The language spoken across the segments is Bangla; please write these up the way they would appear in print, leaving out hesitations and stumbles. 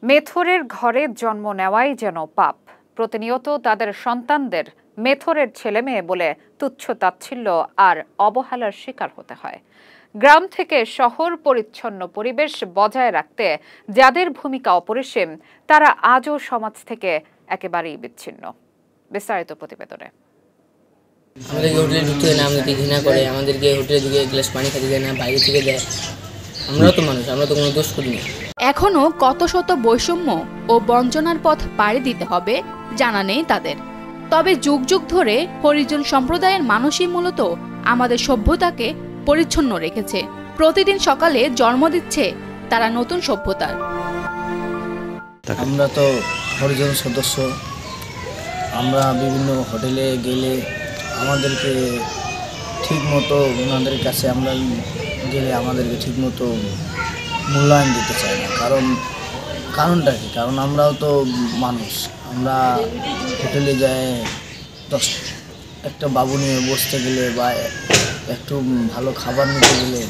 মেথরের ঘরে জন্ম নেওয়াই যেন পাপ। প্রতিনিয়ত তাদের সন্তানদের মেথরের ছেলেমেয়ে বলে তুচ্ছ-তাচ্ছিল্য আর অবহেলার শিকার হতে হয়। গ্রাম থেকে শহর পরিচ্ছন্ন পরিবেশ বজায় রাখতে যাদের ভূমিকা অপরিসীম, তারা আজও সমাজ থেকে একেবারেই বিচ্ছিন্ন। বিস্তারিত প্রতিবেদনে। আমাদেরকে হোটেলে ঢুকতে দেয় না, আমাদেরকে ঘৃণা করে, আমাদেরকে হোটেলে ঢুকে এক গ্লাস পানি খেতে দেয় না, বাইরে থেকে দেয়। আমরাও তো মানুষ, আমরা তো কোনো দোষ করি না। এখনো কত শত বৈষম্য ও বঞ্চনার পথ পাড়ি দিতে হবে জানা নেই তাদের। তবে যুগ যুগ ধরে হরিজন সম্প্রদায়ের মানুষই মূলত আমাদের সভ্যতাকে পরিচ্ছন্ন রেখেছে। প্রতিদিন সকালে জন্ম দিচ্ছে তারা নতুন সভ্যতার। আমরা তো হরিজন সদস্য, আমরা বিভিন্ন হোটেলে গেলে আমাদেরকে ঠিক মতো ওনাদের কাছে আমরা গেলে আমাদেরকে ঠিক মতো মূল্যায়ন দিতে চাই না। কারণটা কি? কারণ আমরাও তো মানুষ। আমরা হোটেলে যাই, একটা বাবু নিয়ে বসতে গেলে বা একটু ভালো খাবার নিতে গেলে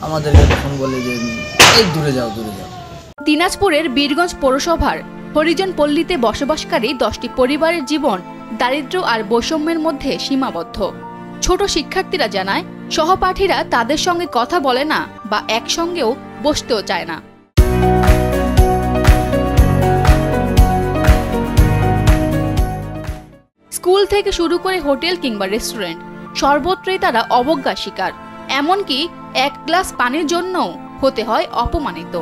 আমাদেরকে তখন বলে যে এই দূরে যাও, দূরে যাও। দিনাজপুরের বীরগঞ্জ পৌরসভার হরিজন পল্লীতে বসবাসকারী 10টি পরিবারের জীবন দারিদ্র্য আর বৈষম্যের মধ্যে সীমাবদ্ধ। ছোট শিক্ষার্থীরা জানায়, সহপাঠীরা তাদের সঙ্গে কথা বলে না বা একসঙ্গেও বসতেও চায় না। স্কুল থেকে শুরু করে হোটেল কিংবা রেস্টুরেন্ট, সর্বত্রই তারা অবজ্ঞার শিকার। এমনকি এক গ্লাস পানির জন্যও হতে হয় অপমানিত।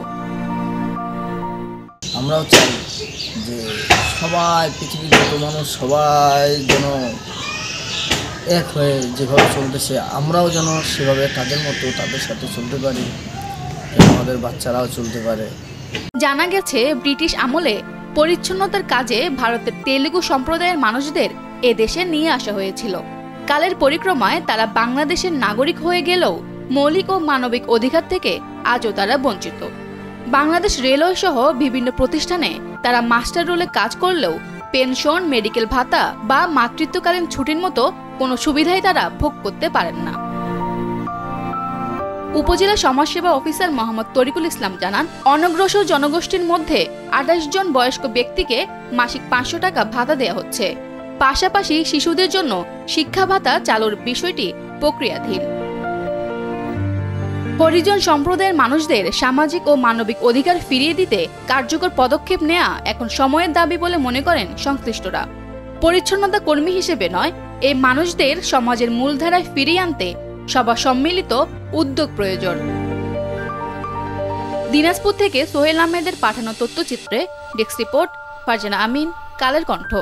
আমরাও চাই যে সবাই, পৃথিবীর যত মানুষ সবাই যেন এক হয়ে যেভাবে চলতেছে আমরাও যেন সেভাবে তাদের মতো তাদের সাথে চলতে পারি, আমাদের বাচ্চারাও চলতে পারে। জানা গেছে, ব্রিটিশ আমলে পরিচ্ছন্নতার কাজে ভারতের তেলুগু সম্প্রদায়ের মানুষদের এদেশে নিয়ে আসা হয়েছিল। কালের পরিক্রমায় তারা বাংলাদেশের নাগরিক হয়ে গেলেও মৌলিক ও মানবিক অধিকার থেকে আজও তারা বঞ্চিত। বাংলাদেশ রেলওয়ে সহ বিভিন্ন প্রতিষ্ঠানে তারা মাস্টার রোলে কাজ করলেও পেনশন, মেডিকেল ভাতা বা মাতৃত্বকালীন ছুটির মতো কোনো সুবিধাই তারা ভোগ করতে পারেন না। উপজেলা সমাজসেবা অফিসার মোহাম্মদ তরিকুল ইসলাম জানান, অনগ্রসর জনগোষ্ঠীর মধ্যে 28 জন বয়স্ক ব্যক্তিকে মাসিক 500 টাকা ভাতা দেওয়া হচ্ছে। পাশাপাশি শিশুদের জন্য শিক্ষা ভাতা চালুর বিষয়টি প্রক্রিয়াধীন। হরিজন সম্প্রদায়ের মানুষদের সামাজিক ও মানবিক অধিকার ফিরিয়ে দিতে কার্যকর পদক্ষেপ নেওয়া এখন সময়ের দাবি বলে মনে করেন সংশ্লিষ্টরা। পরিচ্ছন্নতা কর্মী হিসেবে নয়, এই মানুষদের সমাজের মূলধারায় ফিরিয়ে আনতে সবার সম্মিলিত উদ্যোগ প্রয়োজন। দিনাজপুর থেকে সোহেল আহমেদের পাঠানো তথ্যচিত্রে ডেস্ক রিপোর্ট, ফারজানা আমিন, কালের কণ্ঠ।